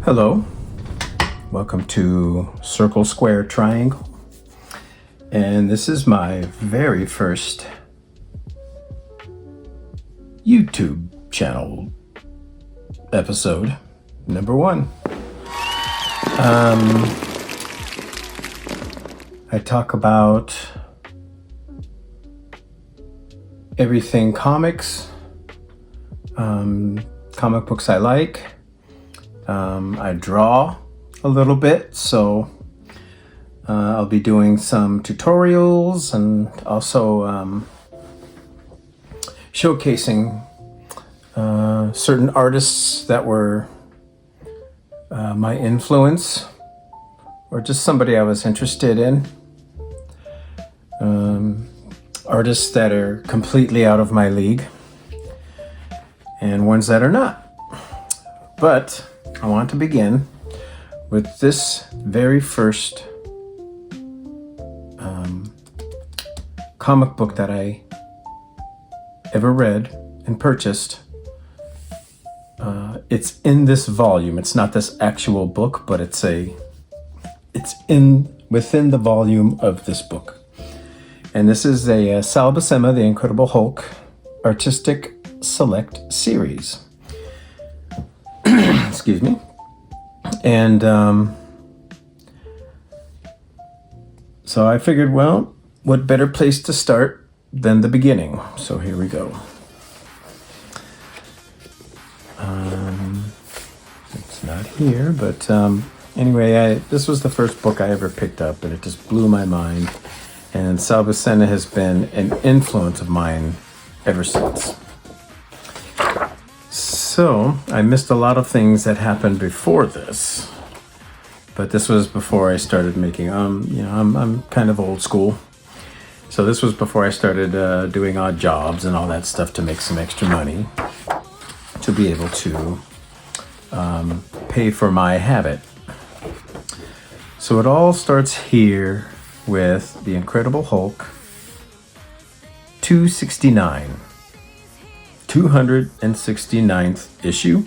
Hello, welcome to Circle Square Triangle, and this is my very first YouTube channel episode, number one. I talk about everything comics, comic books I like. I draw a little bit, so I'll be doing some tutorials and also showcasing certain artists that were my influence or just somebody I was interested in. Artists that are completely out of my league and ones that are not. But I want to begin with this very first comic book that I ever read and purchased. It's in this volume. It's not this actual book, but it's within the volume of this book. And this is a Sal Buscema, The Incredible Hulk Artistic Select Series. Excuse me. And so I figured, well, what better place to start than the beginning? So here we go. It's not here, but anyway, this was the first book I ever picked up, and it just blew my mind. And Sal Buscema has been an influence of mine ever since. So I missed a lot of things that happened before this, but this was before I started making. I'm kind of old school, so this was before I started doing odd jobs and all that stuff to make some extra money to be able to pay for my habit. So it all starts here with The Incredible Hulk 269. 269th issue.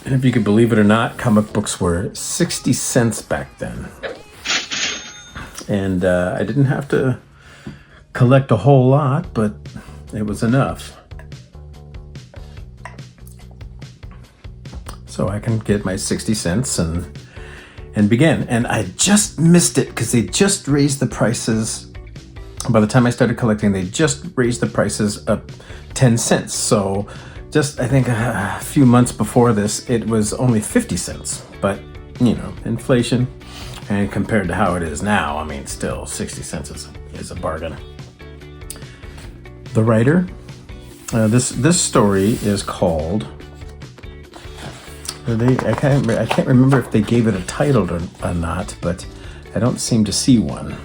And if you could believe it or not, comic books were 60 cents back then. And I didn't have to collect a whole lot, but it was enough. So I can get my 60 cents and begin. And I just missed it because they just raised the prices. By the time I started collecting, they just raised the prices up 10 cents. So just, I think a few months before this, it was only 50 cents. But, inflation, and compared to how it is now, I mean, still 60 cents is a bargain. The writer, this story is called, I can't remember if they gave it a title or not, but I don't seem to see one.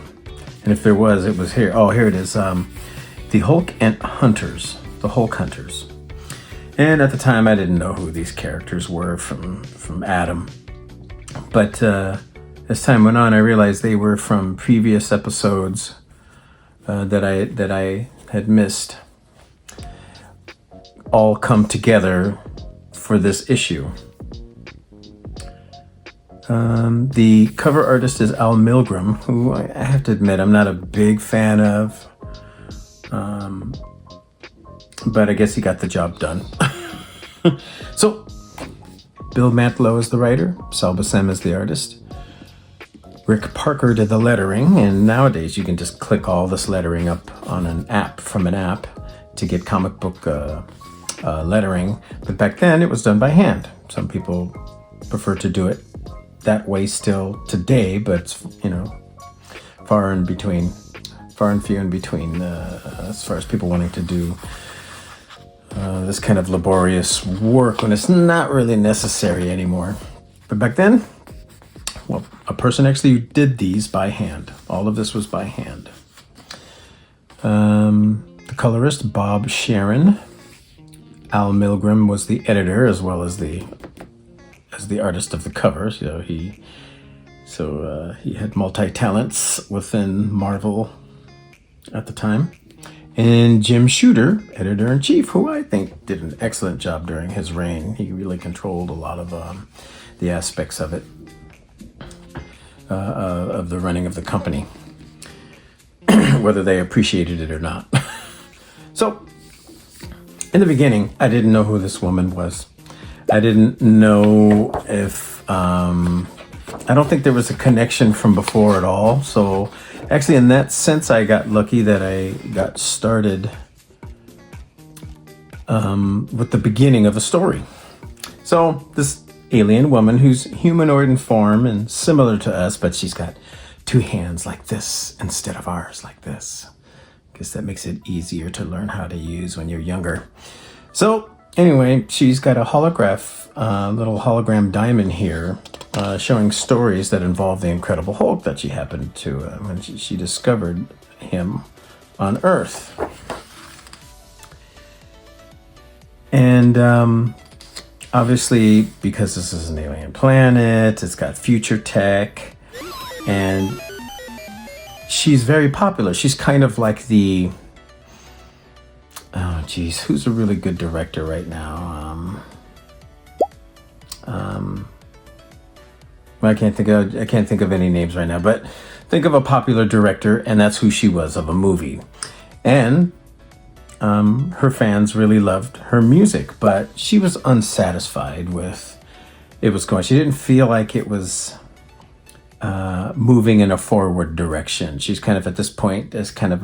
And if there was, it was here. Oh, here it is. The Hulk and Hunters. The Hulk Hunters. And at the time, I didn't know who these characters were from Adam. But as time went on, I realized they were from previous episodes that I had missed. All come together for this issue. The cover artist is Al Milgrom, who I have to admit I'm not a big fan of. But I guess he got the job done. So, Bill Mantlo is the writer, Sal Buscema is the artist. Rick Parker did the lettering, and nowadays you can just click all this lettering up on an app to get comic book lettering. But back then it was done by hand. Some people prefer to do it that way still today, but it's, far and few in between as far as people wanting to do this kind of laborious work when it's not really necessary anymore. But back then, well, a person actually did these by hand. All of this was by hand. The colorist, Bob Sharon. Al Milgrom was the editor as well as the artist of the cover. So he had multi-talents within Marvel at the time. and Jim Shooter, editor-in-chief, who I think did an excellent job during his reign. He really controlled a lot of the aspects of it, of the running of the company, whether they appreciated it or not. So, in the beginning, I didn't know who this woman was. I didn't know if, I don't think there was a connection from before at all. So actually in that sense, I got lucky that I got started with the beginning of a story. So this alien woman who's humanoid in form and similar to us, but she's got two hands like this instead of ours like this. Because that makes it easier to learn how to use when you're younger. So anyway, she's got a little hologram diamond here, showing stories that involve the Incredible Hulk that she happened to, when she discovered him on Earth. And obviously, because this is an alien planet, it's got future tech, and she's very popular. She's kind of like the, oh geez, who's a really good director right now? I can't think of any names right now, but think of a popular director, and that's who she was of a movie. And her fans really loved her music, but she was unsatisfied with it was going. She didn't feel like it was moving in a forward direction. She's kind of at this point as kind of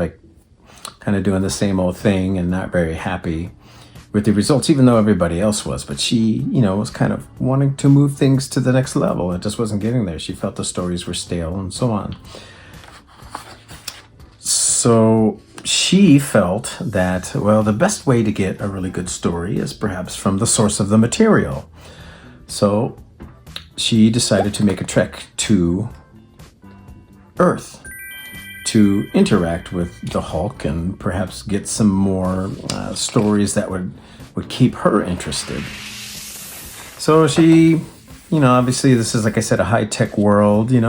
doing the same old thing and not very happy with the results, even though everybody else was. But she, was kind of wanting to move things to the next level. It just wasn't getting there. She felt the stories were stale and so on. So she felt that, well, the best way to get a really good story is perhaps from the source of the material. So she decided to make a trek to Earth to interact with the Hulk and perhaps get some more stories that would keep her interested. So she, obviously this is, like I said, a high-tech world, and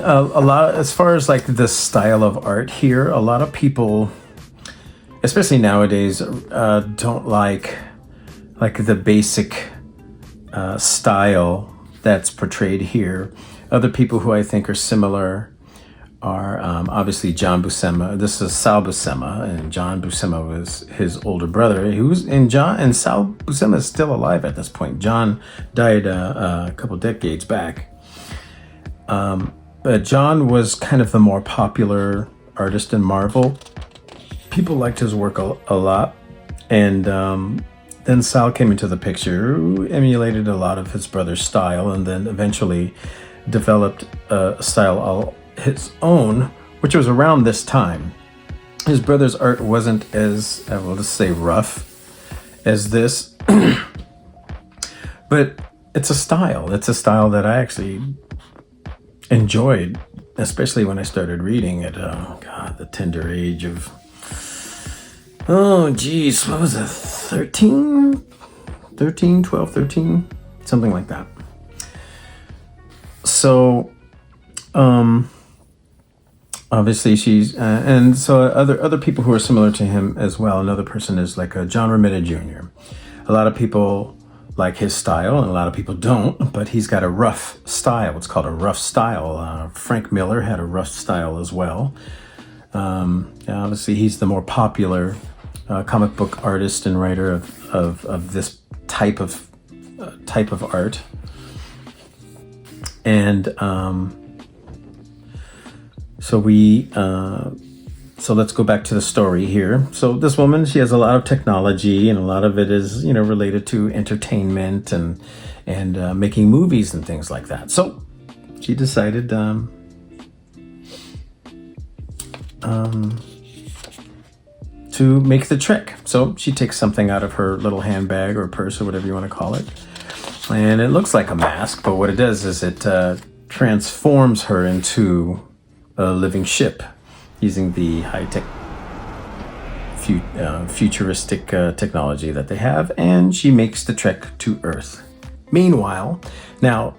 a lot, as far as like the style of art here, a lot of people, especially nowadays, don't like the basic style that's portrayed here. Other people who I think are similar are obviously John Buscema. This is Sal Buscema, and John Buscema was his older brother. And Sal Buscema is still alive at this point. John died a couple decades back. But John was kind of the more popular artist in Marvel. People liked his work a lot. And then Sal came into the picture, who emulated a lot of his brother's style, and then eventually developed a style all his own, which was around this time. His brother's art wasn't as, let's say, rough as this. But it's a style. It's a style that I actually enjoyed, especially when I started reading at, the tender age of, what was it, 12, 13? Something like that. So, obviously she's, and so other people who are similar to him as well. Another person is like John Romita Jr. A lot of people like his style, and a lot of people don't, but he's got a rough style. It's called a rough style. Frank Miller had a rough style as well. Obviously he's the more popular comic book artist and writer of this type of art. And so let's go back to the story here. So this woman, she has a lot of technology, and a lot of it is, related to entertainment and making movies and things like that. So she decided to make the trek. So she takes something out of her little handbag or purse or whatever you want to call it. And it looks like a mask, but what it does is it transforms her into a living ship using the high-tech futuristic technology that they have, and she makes the trek to Earth. Meanwhile, now,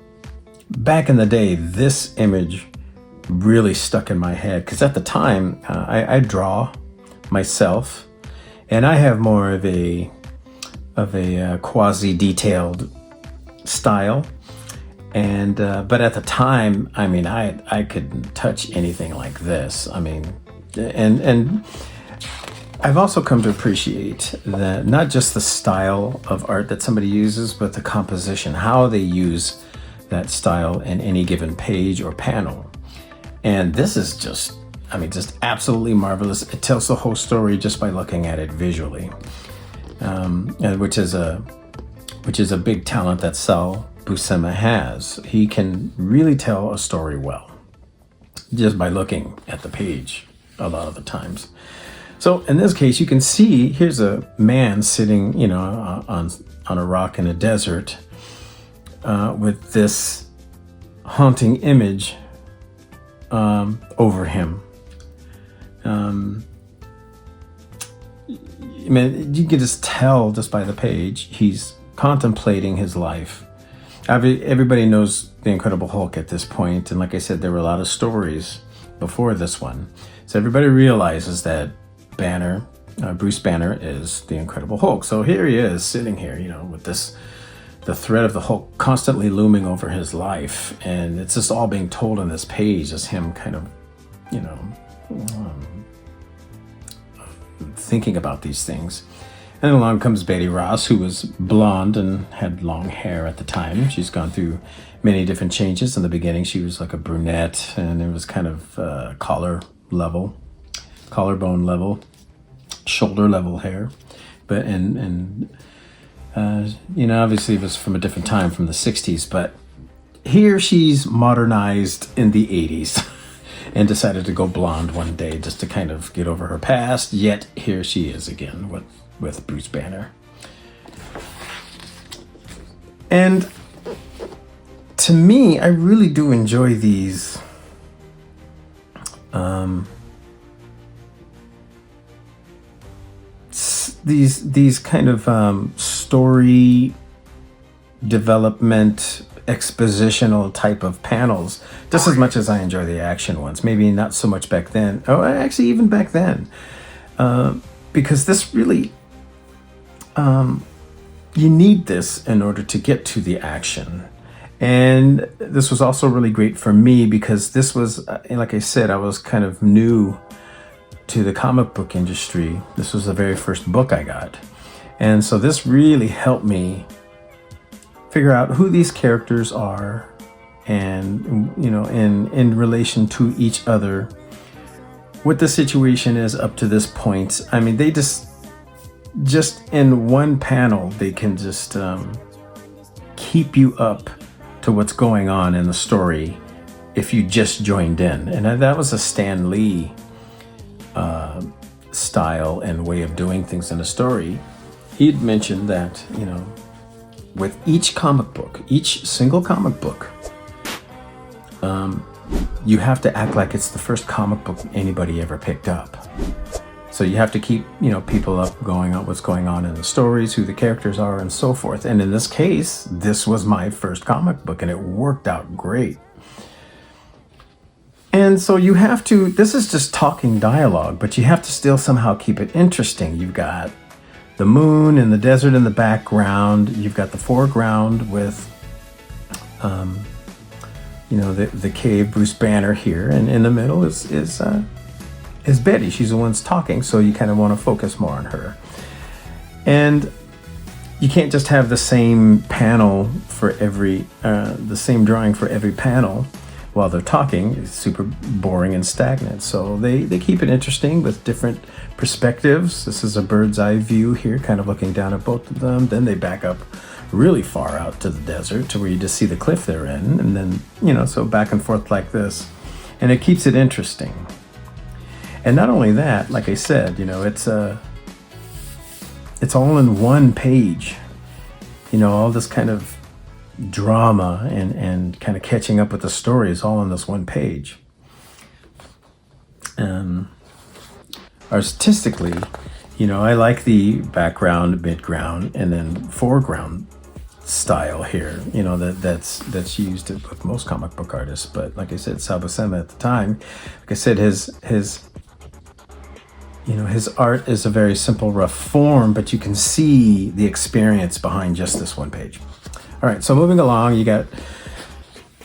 back in the day, this image really stuck in my head, because at the time I draw myself, and I have more of a quasi-detailed style. And but at the time, I mean, I couldn't touch anything like this. I mean, and I've also come to appreciate that not just the style of art that somebody uses, but the composition, how they use that style in any given page or panel. And this is just, I mean, just absolutely marvelous. It tells the whole story just by looking at it visually, and which is a big talent that Sal Buscema has. He can really tell a story well just by looking at the page a lot of the times. So in this case, you can see here's a man sitting, on a rock in a desert, with this haunting image over him. I mean, you can just tell just by the page he's contemplating his life. Everybody knows the Incredible Hulk at this point, and like I said, there were a lot of stories before this one, so everybody realizes that Bruce Banner is the Incredible Hulk. So here he is sitting here, with the threat of the Hulk constantly looming over his life, and it's just all being told on this page as him kind of, thinking about these things. And along comes Betty Ross, who was blonde and had long hair at the time. She's gone through many different changes. In the beginning, she was like a brunette, and it was kind of collarbone level, shoulder level hair. But obviously it was from a different time, from the 60s. But here she's modernized in the 80s and decided to go blonde one day just to kind of get over her past. Yet here she is again with Bruce Banner. And to me, I really do enjoy these kind of story development, expositional type of panels, just as much as I enjoy the action ones. Maybe not so much back then. Oh, actually, even back then, because this really, you need this in order to get to the action. And this was also really great for me because this was, like I said, I was kind of new to the comic book industry. This was the very first book I got. And so this really helped me figure out who these characters are and, in relation to each other, what the situation is up to this point. I mean, they just in one panel, they can just keep you up to what's going on in the story if you just joined in. And that was a Stan Lee style and way of doing things in a story. He'd mentioned that, with each single comic book, you have to act like it's the first comic book anybody ever picked up. So you have to keep, people up going on what's going on in the stories, who the characters are, and so forth. And in this case, this was my first comic book, and it worked out great. And so you have to, this is just talking dialogue, but you have to still somehow keep it interesting. You've got the moon and the desert in the background. You've got the foreground with, the cave, Bruce Banner here, and in the middle is Betty. She's the one talking, so you kind of want to focus more on her. And you can't just have the same panel for the same drawing for every panel while they're talking. It's super boring and stagnant. So they keep it interesting with different perspectives. This is a bird's eye view here, kind of looking down at both of them. Then they back up really far out to the desert to where you just see the cliff they're in. And then, so back and forth like this. And it keeps it interesting. And not only that, like I said, it's all in one page. All this kind of drama and kind of catching up with the story is all on this one page. Artistically, I like the background, midground, and then foreground style here, that's used with most comic book artists. But like I said, Sal Buscema at the time, like I said, his art is a very simple, rough form, but you can see the experience behind just this one page. All right, so moving along, you got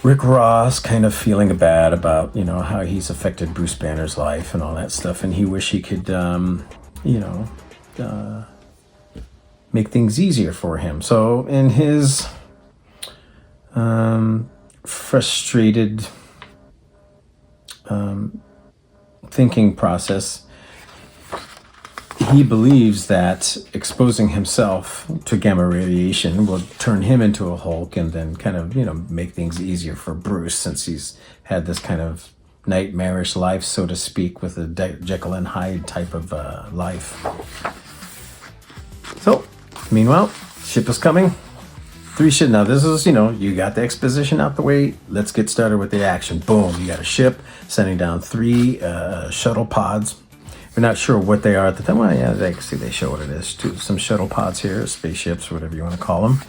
Rick Ross kind of feeling bad about, how he's affected Bruce Banner's life and all that stuff, and he wish he could, make things easier for him. So in his frustrated thinking process, he believes that exposing himself to gamma radiation will turn him into a Hulk and then kind of, make things easier for Bruce, since he's had this kind of nightmarish life, so to speak, with a Jekyll and Hyde type of life. So, meanwhile, ship is coming. 3 ship. Now, this is, you got the exposition out the way. Let's get started with the action. Boom. You got a ship sending down 3 shuttle pods. We're not sure what they are at the time. Well, yeah, they show what it is. Some shuttle pods here, spaceships, whatever you want to call them.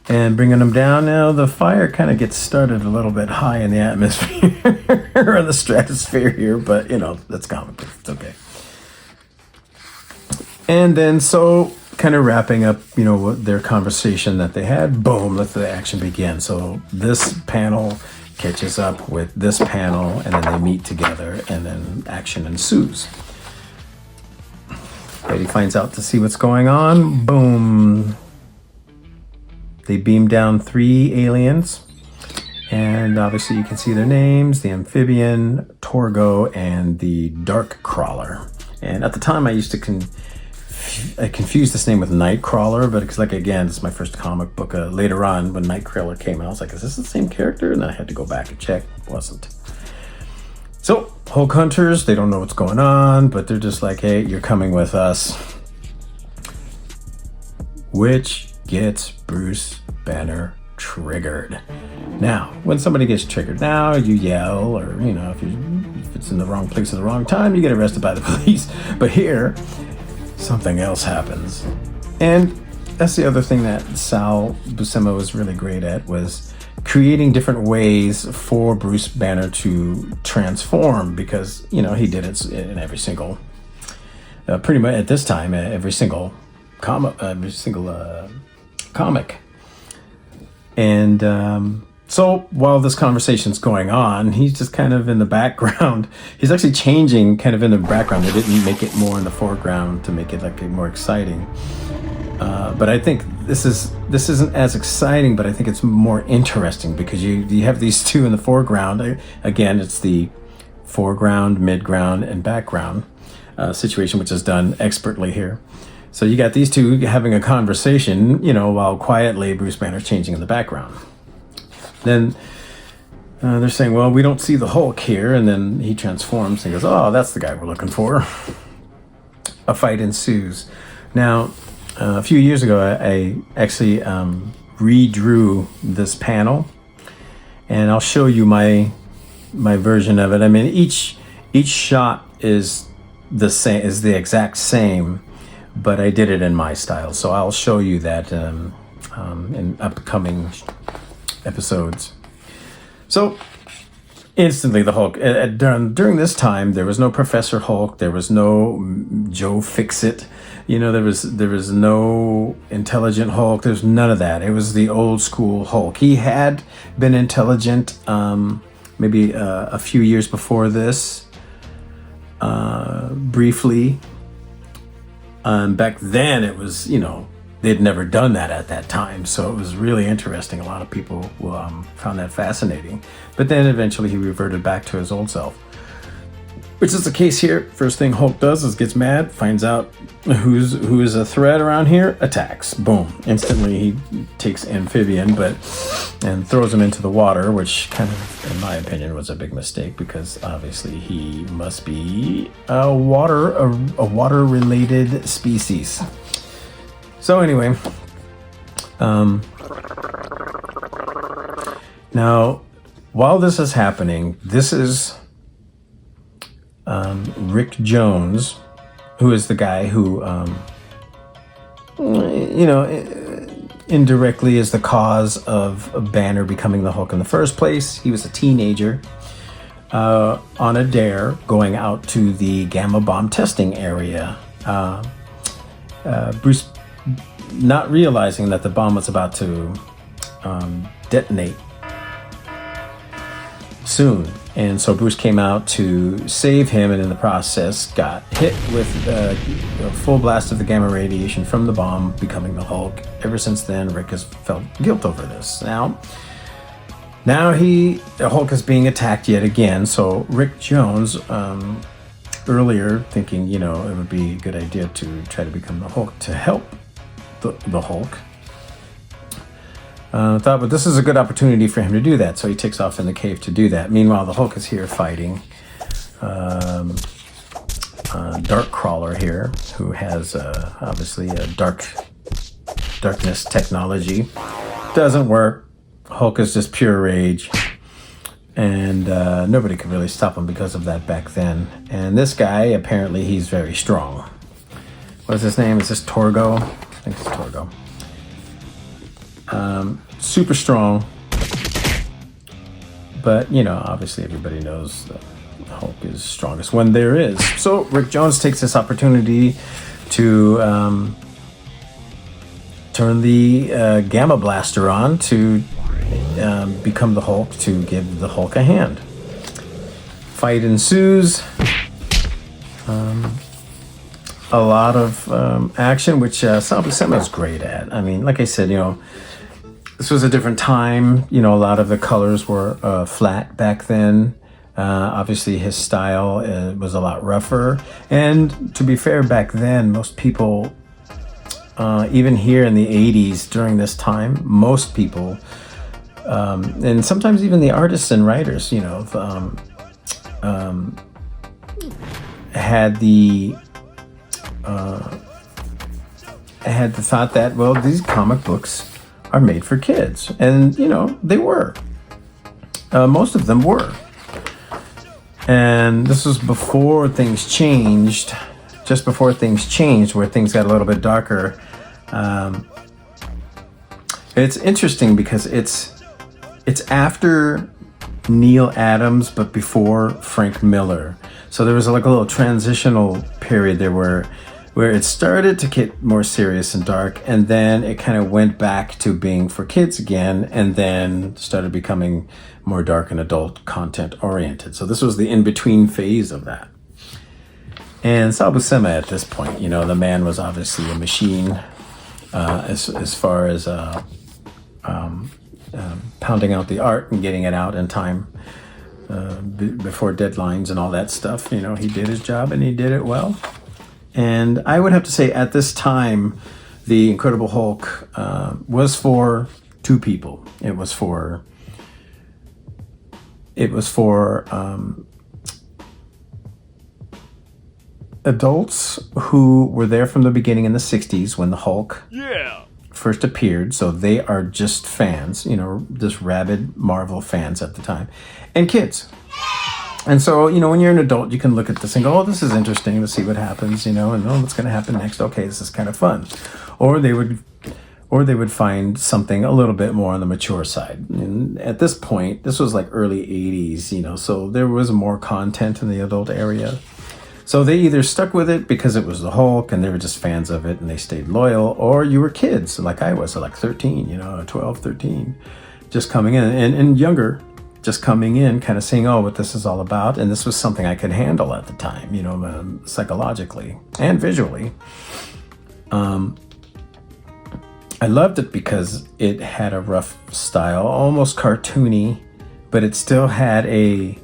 And bringing them down. Now, the fire kind of gets started a little bit high in the atmosphere or the stratosphere here, but, that's comic book. It's okay. And then, so kind of wrapping up, their conversation that they had, boom, let the action begin. So this panel catches up with this panel, and then they meet together, and then action ensues. Betty finds out to see what's going on. Boom. They beam down 3 aliens, and obviously you can see their names: the Amphibian, Torgo, and the Dark Crawler. And at the time, I used to I confused this name with Nightcrawler, but it's like, again, this is my first comic book. Later on, when Nightcrawler came out, I was like, is this the same character? And I had to go back and check. It wasn't. So, Hulk hunters, they don't know what's going on, but they're just like, hey, you're coming with us. Which gets Bruce Banner triggered. Now, when somebody gets triggered now, you yell, or, if it's in the wrong place at the wrong time, you get arrested by the police. But here, something else happens. And that's the other thing that Sal Buscema was really great at, was creating different ways for Bruce Banner to transform, because, he did it in every single, pretty much at this time, every single comic. And so while this conversation's going on, he's just kind of in the background. He's actually changing kind of in the background. They didn't make it more in the foreground to make it like more exciting. But I think this isn't as exciting, but I think it's more interesting, because you have these 2 in the foreground. Again, it's the foreground, midground, and background situation, which is done expertly here. So you got these 2 having a conversation, while quietly Bruce Banner's changing in the background. Then they're saying, well, we don't see the Hulk here. And then he transforms and goes, oh, that's the guy we're looking for. A fight ensues. Now, a few years ago, I actually redrew this panel. And I'll show you my version of it. I mean, each shot is the exact same, but I did it in my style. So I'll show you that in upcoming episodes. So instantly the Hulk, during this time, there was no Professor Hulk, there was no Joe Fixit, there was no intelligent Hulk, there's none of that. It was the old school Hulk. He had been intelligent maybe a few years before this, briefly. Back then it was, they'd never done that at that time, so it was really interesting. A lot of people found that fascinating. But then eventually he reverted back to his old self, which is the case here. First thing Hulk does is gets mad, finds out who is a threat around here, attacks. Boom! Instantly he takes Amphibian, and throws him into the water, which kind of, in my opinion, was a big mistake, because obviously he must be a water-related species. So anyway, now, while this is happening, this is Rick Jones, who is the guy who, indirectly is the cause of Banner becoming the Hulk in the first place. He was a teenager on a dare going out to the gamma bomb testing area. Bruce, not realizing that the bomb was about to detonate soon. And so Bruce came out to save him, and in the process got hit with a full blast of the gamma radiation from the bomb, becoming the Hulk. Ever since then, Rick has felt guilt over this. Now the Hulk is being attacked yet again. So Rick Jones, earlier thinking, it would be a good idea to try to become the Hulk to help the Hulk. Thought, but this is a good opportunity for him to do that, so he takes off in the cave to do that. Meanwhile, the Hulk is here fighting Darkcrawler here, who has obviously a darkness technology. Doesn't work. Hulk is just pure rage, and nobody could really stop him because of that back then. And this guy, apparently, he's very strong. What's his name? Is this Torgo? I think it's Torgo. Super strong, but obviously everybody knows that Hulk is strongest when there is. So Rick Jones takes this opportunity to turn the Gamma Blaster on to become the Hulk, to give the Hulk a hand. Fight ensues. A lot of action, which Sal Buscema is great at. I mean, like I said, this was a different time. A lot of the colors were flat back then. Obviously, his style was a lot rougher. And to be fair, back then, most people, even here in the 80s during this time, most people, and sometimes even the artists and writers, had the thought that, well, these comic books are made for kids. And, they were. Most of them were. And this was before things changed, just before things changed, where things got a little bit darker. It's interesting because it's after Neil Adams, but before Frank Miller. So there was like a little transitional period there where it started to get more serious and dark, and then it kind of went back to being for kids again, and then started becoming more dark and adult content oriented. So this was the in-between phase of that. And Sal Buscema at this point, the man was obviously a machine as far as pounding out the art and getting it out in time before deadlines and all that stuff. He did his job and he did it well. And I would have to say at this time, the Incredible Hulk was for two people. It was for adults who were there from the beginning in the 60s when the Hulk first appeared. So they are just fans, just rabid Marvel fans at the time. And kids. And so, when you're an adult, you can look at this and go, oh, this is interesting to see what happens, and what's going to happen next. Okay, this is kind of fun. Or they would find something a little bit more on the mature side. And at this point, this was like early 80s, so there was more content in the adult area. So they either stuck with it because it was the Hulk and they were just fans of it and they stayed loyal, or you were kids like I was, like 13, 12, 13, just coming in and younger. Just coming in, kind of seeing, what this is all about. And this was something I could handle at the time, psychologically and visually. I loved it because it had a rough style, almost cartoony, but it still had a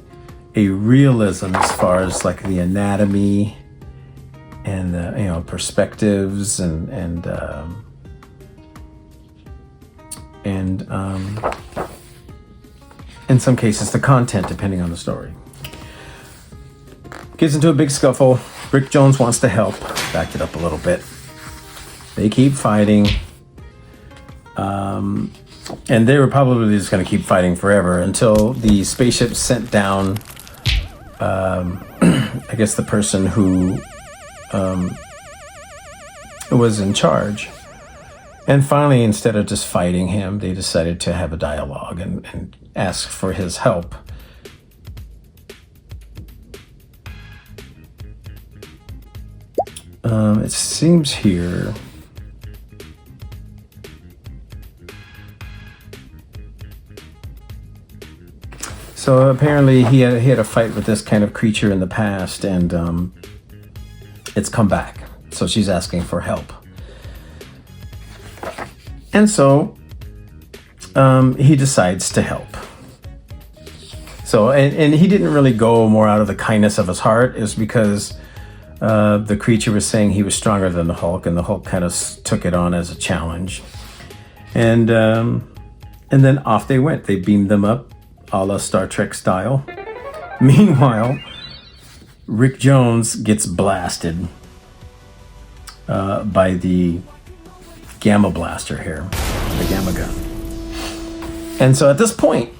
realism as far as like the anatomy and the, perspectives and in some cases, the content, depending on the story. Gets into a big scuffle. Rick Jones wants to help. Back it up a little bit. They keep fighting. And they were probably just going to keep fighting forever until the spaceship sent down, I guess, the person who was in charge. And finally, instead of just fighting him, they decided to have a dialogue and ask for his help. It seems here so apparently he had a fight with this kind of creature in the past, and it's come back. So she's asking for help. And so he decides to help. So, and he didn't really go more out of the kindness of his heart. It was because the creature was saying he was stronger than the Hulk, and the Hulk kind of took it on as a challenge. And then off they went. They beamed them up, a la Star Trek style. Meanwhile, Rick Jones gets blasted by the Gamma Blaster here, the Gamma Gun. And so at this point,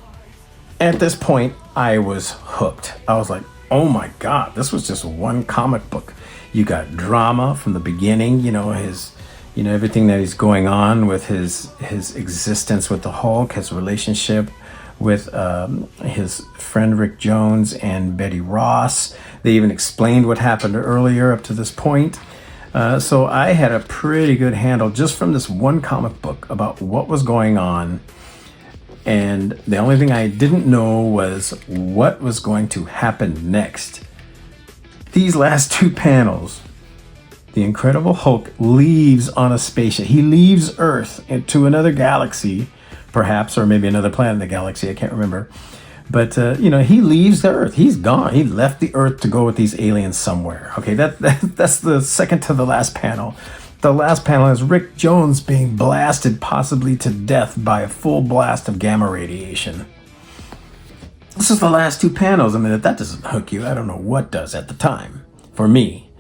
I was hooked. I was like, oh my God, this was just one comic book. You got drama from the beginning, everything that is going on with his existence with the Hulk, his relationship with his friend Rick Jones and Betty Ross. They even explained what happened earlier up to this point. So I had a pretty good handle just from this one comic book about what was going on. And the only thing I didn't know was what was going to happen next. These last two panels, the Incredible Hulk leaves on a spaceship. He leaves Earth into another galaxy, perhaps, or maybe another planet in the galaxy. I can't remember. But, he leaves the Earth. He's gone. He left the Earth to go with these aliens somewhere. Okay, that's the second to the last panel. The last panel is Rick Jones being blasted possibly to death by a full blast of gamma radiation. This is the last two panels. I mean, if that doesn't hook you, I don't know what does at the time. For me,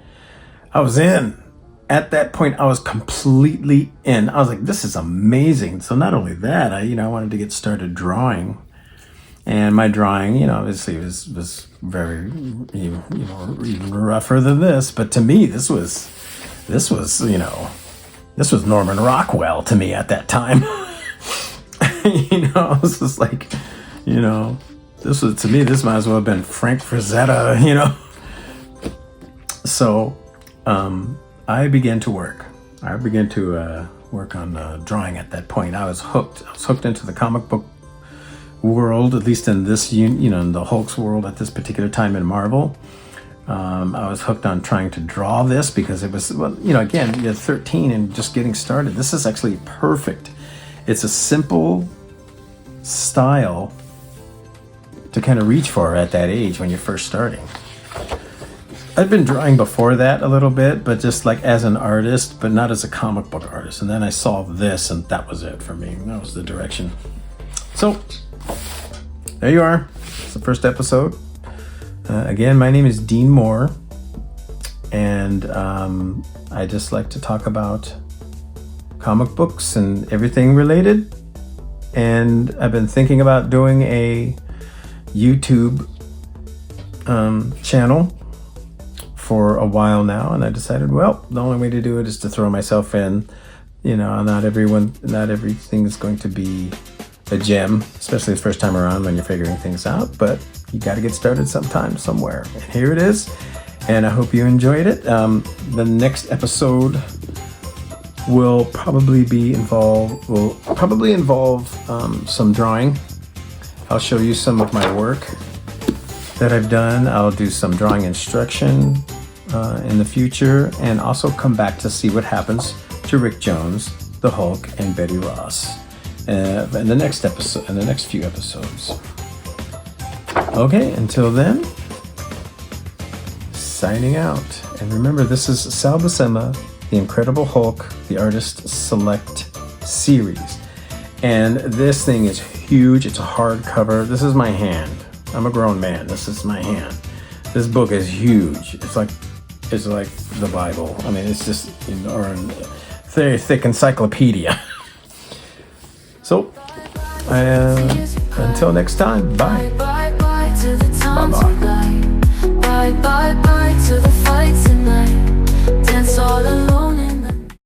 I was in. At that point, I was completely in. I was like, this is amazing. So not only that, I wanted to get started drawing. And my drawing, obviously was very, even rougher than this. But to me, this was Norman Rockwell to me at that time. I was just like, this was, to me, this might as well have been Frank Frazetta, So, I began to work. Work on drawing at that point. I was hooked. I was hooked into the comic book world, at least in this, in the Hulk's world at this particular time in Marvel. I was hooked on trying to draw this because it was, again, you're 13 and just getting started. This is actually perfect. It's a simple style to kind of reach for at that age when you're first starting. I've been drawing before that a little bit, but just like as an artist, but not as a comic book artist. And then I saw this, and that was it for me. That was the direction. So, there you are. It's the first episode. Again, my name is Dean Moore, and I just like to talk about comic books and everything related. And I've been thinking about doing a YouTube channel for a while now, and I decided, well, the only way to do it is to throw myself in. Not everything is going to be a gem, especially the first time around when you're figuring things out, but you got to get started sometime, somewhere. And here it is, and I hope you enjoyed it. The next episode will probably involve some drawing. I'll show you some of my work that I've done. I'll do some drawing instruction in the future, and also come back to see what happens to Rick Jones, the Hulk, and Betty Ross in the next episode, in the next few episodes. Okay, until then, signing out. And remember, this is Sal Buscema, The Incredible Hulk, the Artist Select series. And this thing is huge. It's a hardcover. This is my hand. I'm a grown man. This is my hand. This book is huge. It's like the Bible. I mean, it's just, or a very thick encyclopedia. So, until next time, bye. Bye bye to the times we got. Bye bye bye to the fights.